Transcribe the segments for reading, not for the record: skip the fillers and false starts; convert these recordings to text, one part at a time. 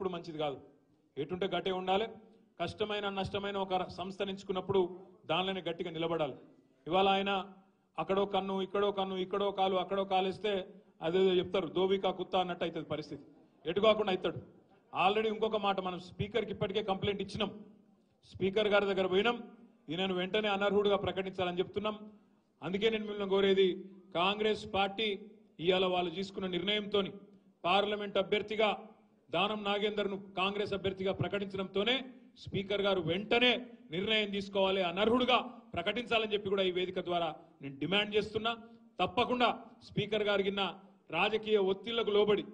ఎప్పుడు మంచిది కాదు. ఎటుంటే గట్టే ఉండాలి. కష్టమైన నష్టమైన ఒక సంస్థను ఎంచుకున్నప్పుడు దానిలోనే గట్టిగా నిలబడాలి. ఇవాళ ఆయన అక్కడో కన్ను ఇక్కడో కన్ను ఇక్కడో కాలు అక్కడో కాలేస్తే అదేదో చెప్తారు దోబికా కుత్తా అన్నట్టు అవుతుంది పరిస్థితి. ఎటు కాకుండా అవుతాడు. ఆల్రెడీ ఇంకొక మాట, మనం స్పీకర్కి ఇప్పటికే కంప్లైంట్ ఇచ్చినాం. స్పీకర్ గారి దగ్గర పోయినాం. ఈయనను వెంటనే అనర్హుడుగా ప్రకటించాలని చెప్తున్నాం. అందుకే నేను మిమ్మల్ని కోరేది, కాంగ్రెస్ పార్టీ ఇవాళ వాళ్ళు తీసుకున్న నిర్ణయంతో పార్లమెంట్ అభ్యర్థిగా దానం నాగేందర్ను కాంగ్రెస్ అభ్యర్థిగా ప్రకటించడంతోనే స్పీకర్ గారు వెంటనే నిర్ణయం తీసుకోవాలి, అనర్హుడుగా ప్రకటించాలని చెప్పి కూడా ఈ వేదిక ద్వారా నేను డిమాండ్ చేస్తున్నా. తప్పకుండా స్పీకర్ గారికి రాజకీయ ఒత్తిళ్లకు లోబడి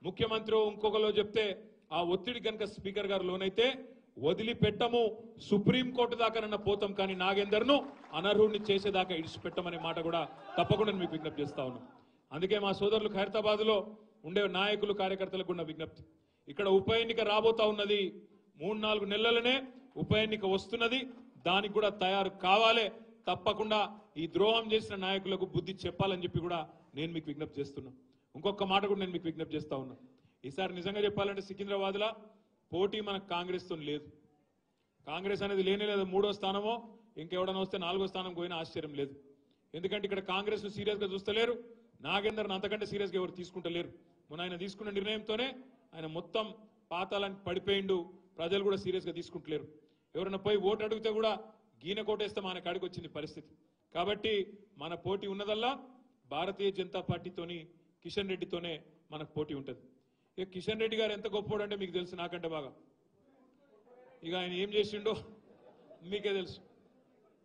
ముఖ్యమంత్రి ఇంకొకలో చెప్తే ఆ ఒత్తిడి కనుక స్పీకర్ గారు లోనైతే వదిలిపెట్టము, సుప్రీంకోర్టు దాకా పోతాం, కానీ నాగేందర్ను అనర్హుడిని చేసేదాకా ఇడిచిపెట్టమనే మాట కూడా తప్పకుండా మీకు విజ్ఞప్తి చేస్తా ఉన్నాం. అందుకే మా సోదరులు ఖైరతాబాద్ లో ఉండే నాయకులు కార్యకర్తలకు ఉన్న విజ్ఞప్తి, ఇక్కడ ఉప ఎన్నిక రాబోతా ఉన్నది. 3-4 నెలలనే ఉప ఎన్నిక వస్తున్నది. దానికి కూడా తయారు కావాలి. తప్పకుండా ఈ ద్రోహం చేసిన నాయకులకు బుద్ధి చెప్పాలని చెప్పి కూడా నేను మీకు విజ్ఞప్తి చేస్తున్నా. ఇంకొక మాట కూడా నేను మీకు విజ్ఞప్తి చేస్తా ఉన్నా. ఈసారి నిజంగా చెప్పాలంటే సికింద్రాబాద్లో పోటీ మనకు కాంగ్రెస్ తో లేదు. కాంగ్రెస్ అనేది లేనే లేదు. 3వ స్థానమో ఇంకెవడన్నా వస్తే 4వ స్థానం పోయినా ఆశ్చర్యం లేదు. ఎందుకంటే ఇక్కడ కాంగ్రెస్ ను సీరియస్ గా చూస్తలేరు. నాగేందర్ను అంతకంటే సీరియస్ గా ఎవరు తీసుకుంటలేరు. మొన్న ఆయన తీసుకున్న నిర్ణయంతోనే ఆయన మొత్తం పాతాలని పడిపోయిండు. ప్రజలు కూడా సీరియస్ గా తీసుకుంటలేరు. ఎవరైనా పోయి ఓటు అడిగితే కూడా గీన కోటేస్తే మన కాడికి వచ్చింది పరిస్థితి. కాబట్టి మన పోటీ ఉన్నదల్లా భారతీయ జనతా పార్టీతోని కిషన్ రెడ్డితోనే మనకు పోటీ ఉంటుంది. ఇక కిషన్ రెడ్డి గారు ఎంత గొప్పోడు అంటే మీకు తెలుసు, నాకంటే బాగా. ఇక ఆయన ఏం చేసిండో మీకే తెలుసు.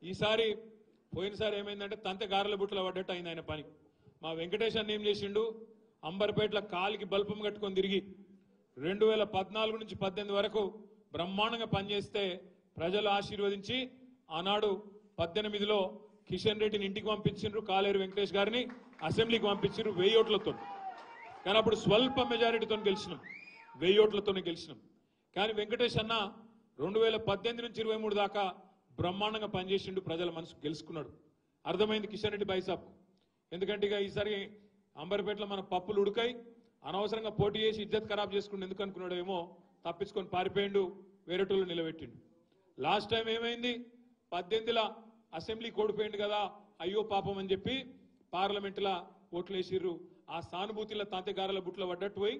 ఈసారి పోయినసారి ఏమైందంటే తంతె గారెల బుట్టలో పడ్డట్టు అయింది ఆయన పని. మా వెంకటేష్ అన్న ఏం చేసిండు, అంబర్పేటలో కాలికి బల్పం కట్టుకొని తిరిగి 2014 నుంచి 18 వరకు బ్రహ్మాండంగా పనిచేస్తే ప్రజలు ఆశీర్వదించి ఆనాడు 18లో కిషన్ రెడ్డిని ఇంటికి పంపించిండ్రు, కాలేరు వెంకటేష్ గారిని అసెంబ్లీకి పంపించిండ్రు 1000 ఓట్లతో. కానీ అప్పుడు స్వల్ప మెజారిటీతో గెలిచినాం, 1000 ఓట్లతోనే గెలిచినాం. కానీ వెంకటేష్ అన్న 2018 నుంచి 23 దాకా బ్రహ్మాండంగా పనిచేసిండు, ప్రజల మనసు గెలుచుకున్నాడు. అర్థమైంది కిషన్ రెడ్డి బైసాబ్. ఎందుకంటే ఇక ఈసారి అంబర్పేటలో మన పప్పులు ఉడకాయి, అనవసరంగా పోటీ చేసి ఇజ్జత్ ఖరాబ్ చేసుకుంటూ ఎందుకు అనుకున్నాడు ఏమో, తప్పించుకొని పారిపోయిండు, వేరేటోళ్ళు నిలబెట్టిండు. లాస్ట్ టైం ఏమైంది, 18లో అసెంబ్లీకి ఓడిపోయిండు కదా, అయ్యో పాపం అని చెప్పి పార్లమెంటులో ఓట్లు వేసిర్రు. ఆ సానుభూతిలో తాతగారుల బుట్లో పడ్డట్టు పోయి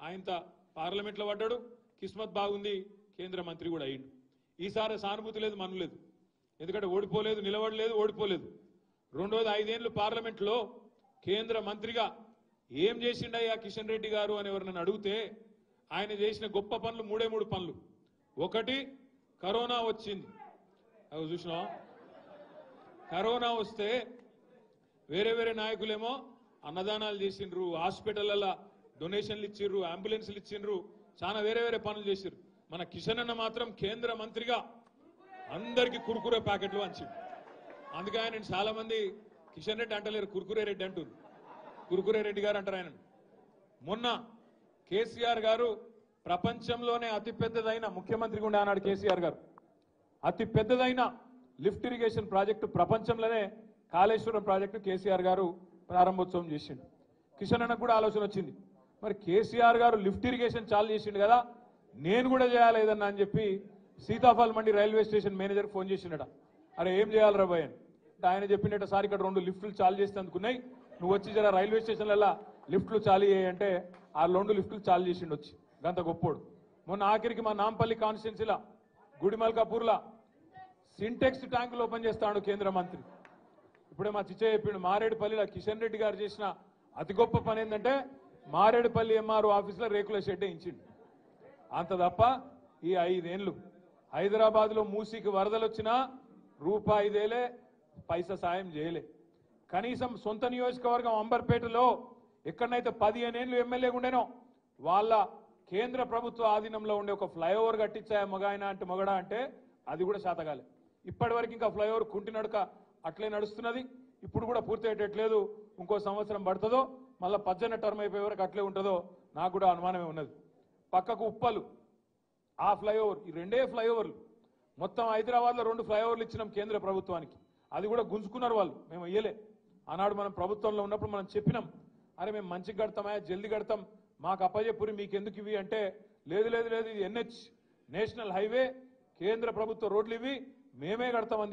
ఆయన పార్లమెంట్లో పడ్డాడు. కిస్మత్ బాగుంది, కేంద్ర మంత్రి కూడా అయ్యిండు. ఈసారి సానుభూతి లేదు, మను లేదు. ఎందుకంటే ఓడిపోలేదు, నిలబడలేదు, ఓడిపోలేదు. రెండోది 5 ఏళ్ళు పార్లమెంట్లో కేంద్ర మంత్రిగా ఏం చేసిండయ్యా కిషన్ రెడ్డి గారు అని ఎవరినైనా అడిగితే ఆయన చేసిన గొప్ప పనులు 3 పనులు. ఒకటి, కరోనా వచ్చింది, అవి చూసినా. కరోనా వస్తే వేరే నాయకులేమో అన్నదానాలు చేసిండ్రు, హాస్పిటల్ల డొనేషన్లు ఇచ్చిండ్రు, అంబులెన్స్లు ఇచ్చిండ్రు, చాలా వేరే పనులు చేసిండ్రు. మన కిషన్ అన్న మాత్రం కేంద్ర మంత్రిగా అందరికీ కుర్కురే ప్యాకెట్లు వంచిండు. అందుకే ఆయన చాలా మంది కిషన్ రెడ్డి అంటలేరు, కుర్కురే రెడ్డి అంటుంది. కుర్కురే రెడ్డి గారు అంటారు ఆయన. మొన్న కేసీఆర్ గారు ప్రపంచంలోనే అతిపెద్దదైన ముఖ్యమంత్రిగా ఉండే ఆనాడు కేసీఆర్ గారు అతిపెద్దదైన లిఫ్ట్ ఇరిగేషన్ ప్రాజెక్టు ప్రపంచంలోనే కాళేశ్వరం ప్రాజెక్టు కేసీఆర్ గారు ప్రారంభోత్సవం చేసిండు. కిషన్ అన్నకు కూడా ఆలోచన వచ్చింది, మరి కేసీఆర్ గారు లిఫ్ట్ ఇరిగేషన్ చాలు చేసిండు కదా, నేను కూడా చేయాలి ఏదన్నా అని చెప్పి సీతాఫల్ మండి రైల్వే స్టేషన్ మేనేజర్ ఫోన్ చేసిండట. అరే ఏం చేయాలి రా భయ్ అని. ఆయన చెప్పినట్టు, సార్ ఇక్కడ 2 లిఫ్టులు చాలు చేస్తే అందుకున్నాయి, నువ్వు వచ్చి జర రైల్వే స్టేషన్లలో లిఫ్టులు చాలు చేయంటే ఆ 2 లిఫ్టులు చాలు చేసిండు వచ్చి. గంత గొప్పోడు. మొన్న ఆఖరికి మా నాంపల్లి కాన్స్టిట్యున్సీలా గుడిమల్కాపూర్లా సింటెక్స్ ట్యాంకులు ఓపెన్ చేస్తాడు కేంద్ర మంత్రి. ఇప్పుడే మా చిచ్చయ్య చెప్పిండు, మారేడుపల్లిలో కిషన్ రెడ్డి గారు చేసిన అతి గొప్ప పని ఏంటంటే మారేడుపల్లి ఎంఆర్ఓ ఆఫీసులో రేకుల షెడ్ వేయించిండు. అంత తప్ప ఈ 5 ఏళ్ళు హైదరాబాద్లో మూసీకి వరదలు వచ్చినా రూపాయి దేలే, పైసా సాయం చేయలే. కనీసం సొంత నియోజకవర్గం అంబర్పేటలో ఎక్కడనైతే 15 ఏళ్ళు ఎమ్మెల్యేగా ఉండేనో వాళ్ళ కేంద్ర ప్రభుత్వ ఆధీనంలో ఉండే ఒక ఫ్లైఓవర్ కట్టించాయా మగాయన అంటే మొగడా అంటే అది కూడా శాతగాలే. ఇప్పటి వరకు ఇంకా ఫ్లైఓవర్ కుంటి నడక అట్లే నడుస్తున్నది. ఇప్పుడు కూడా పూర్తి అయ్యేటట్లేదు. ఇంకో సంవత్సరం పడుతుందో మళ్ళీ 18 టర్మ్ అయిపోయే వరకు అట్లే ఉంటుందో నాకు కూడా అనుమానమే ఉన్నది. పక్కకు ఉప్పలు, ఆ ఫ్లైఓవర్, ఈ 2 ఫ్లైఓవర్లు మొత్తం హైదరాబాద్లో 2 ఫ్లైఓవర్లు ఇచ్చినాం కేంద్ర ప్రభుత్వానికి. అది కూడా గుంజుకున్నారు వాళ్ళు, మేము ఇయ్యలే. ఆనాడు మనం ప్రభుత్వంలో ఉన్నప్పుడు మనం చెప్పినాం, అరే మేము మంచిగా కడతామా, జల్దీ కడతాం, మాకు అప్పజెప్పురి, మీకు ఎందుకు ఇవి అంటే లేదు లేదు లేదు ఇది ఎన్హెచ్ నేషనల్ హైవే కేంద్ర ప్రభుత్వ రోడ్లు ఇవి మేమే కడతామని